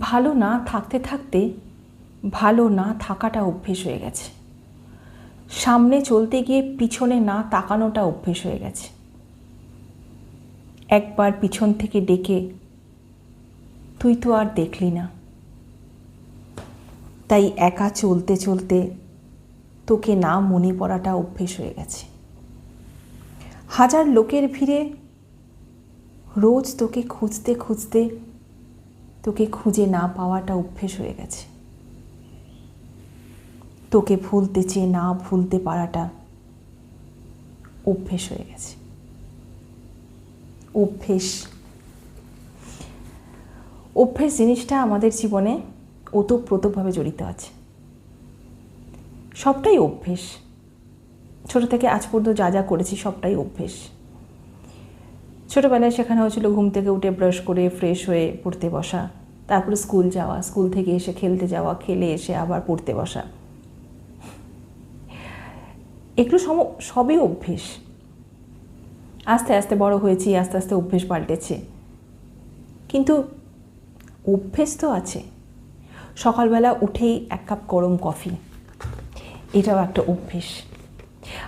ভালো না থাকতে থাকতে ভালো না থাকাটা অভ্যেস হয়ে গেছে। সামনে চলতে গিয়ে পিছনে না তাকানোটা অভ্যেস হয়ে গেছে। একবার পিছন থেকে ডেকে তুই তো আর দেখলি না, তাই একা চলতে চলতে তোকে না মনে পড়াটা অভ্যেস হয়ে গেছে। হাজার লোকের ভিড়ে রোজ তোকে খুঁজতে খুঁজতে তোকে খুঁজে না পাওয়াটা অভ্যেস হয়ে গেছে। তোকে ভুলতে চেয়ে না ভুলতে পারাটা অভ্যেস হয়ে গেছে। অভ্যেস জিনিসটা আমাদের জীবনে ওতপ্রোতভাবে জড়িত আছে। সবটাই অভ্যেস। ছোট থেকে আজ পর্যন্ত যা যা করেছি সবটাই অভ্যেস। ছোটোবেলায় শেখানো হয়েছিল ঘুম থেকে উঠে ব্রাশ করে ফ্রেশ হয়ে পড়তে বসা, তারপরে স্কুল যাওয়া, স্কুল থেকে এসে খেলতে যাওয়া, খেলে এসে আবার পড়তে বসা। এগুলো সবই অভ্যেস। আস্তে আস্তে বড় হয়েছি, আস্তে আস্তে অভ্যেস পাল্টেছে, কিন্তু অভ্যেস তো আছে। সকালবেলা উঠেই এক কাপ গরম কফি, এটাও একটা অভ্যেস।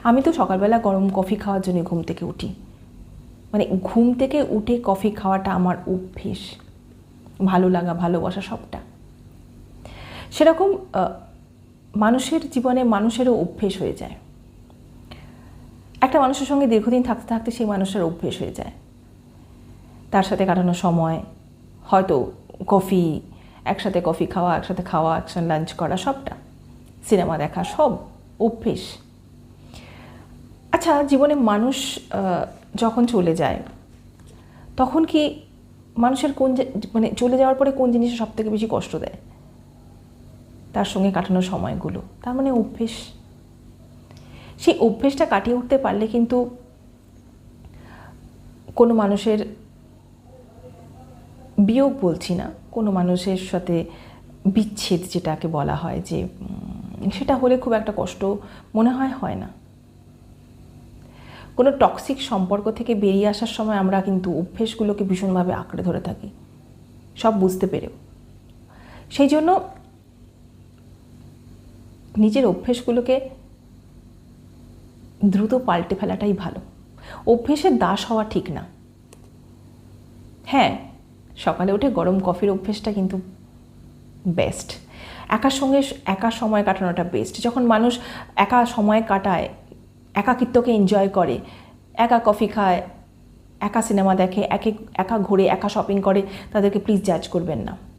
আমি তো সকালবেলা গরম কফি খাওয়ার জন্য ঘুম থেকে উঠি, মানে ঘুম থেকে উঠে কফি খাওয়াটা আমার অভ্যেস। ভালো লাগা, ভালোবাসা সবটা। সেরকম মানুষের জীবনে মানুষেরও অভ্যেস হয়ে যায়। একটা মানুষের সঙ্গে দীর্ঘদিন থাকতে থাকতে সেই মানুষের অভ্যেস হয়ে যায়। তার সাথে কাটানো সময়, হয়তো কফি, একসাথে কফি খাওয়া, একসাথে খাওয়া, একসাথে লাঞ্চ করা, সবটা, সিনেমা দেখা, সব অভ্যেস। আচ্ছা, জীবনে মানুষ যখন চলে যায় তখন কি মানুষের মানে চলে যাওয়ার পরে কোন জিনিসটা সব থেকে বেশি কষ্ট দেয়? তার সঙ্গে কাটানো সময়গুলো, তার মানে অভ্যেস। সেই অভ্যেসটা কাটিয়ে উঠতে পারলে কিন্তু কোনো মানুষের বিয়োগ বলছি না, কোনো মানুষের সাথে বিচ্ছেদ যেটাকে বলা হয়, যে সেটা হলে খুব একটা কষ্ট মনে হয় না। কোনো টক্সিক সম্পর্ক থেকে বেরিয়ে আসার সময় আমরা কিন্তু অভ্যেসগুলোকে ভীষণভাবে আঁকড়ে ধরে থাকি, সব বুঝতে পেরেও। সেই জন্য নিজের অভ্যেসগুলোকে দ্রুত পাল্টে ফেলাটাই ভালো। অভ্যেসের দাস হওয়া ঠিক না। হ্যাঁ, সকালে উঠে গরম কফির অভ্যেসটা কিন্তু বেস্ট। একা সময় কাটানোটা বেস্ট। যখন মানুষ একা সময় কাটায়, একাকিত্বকে এনজয় করে, একা কফি খায়, একা সিনেমা দেখে, একা ঘুরে, একা শপিং করে, তাদেরকে প্লিজ জাজ করবেন না।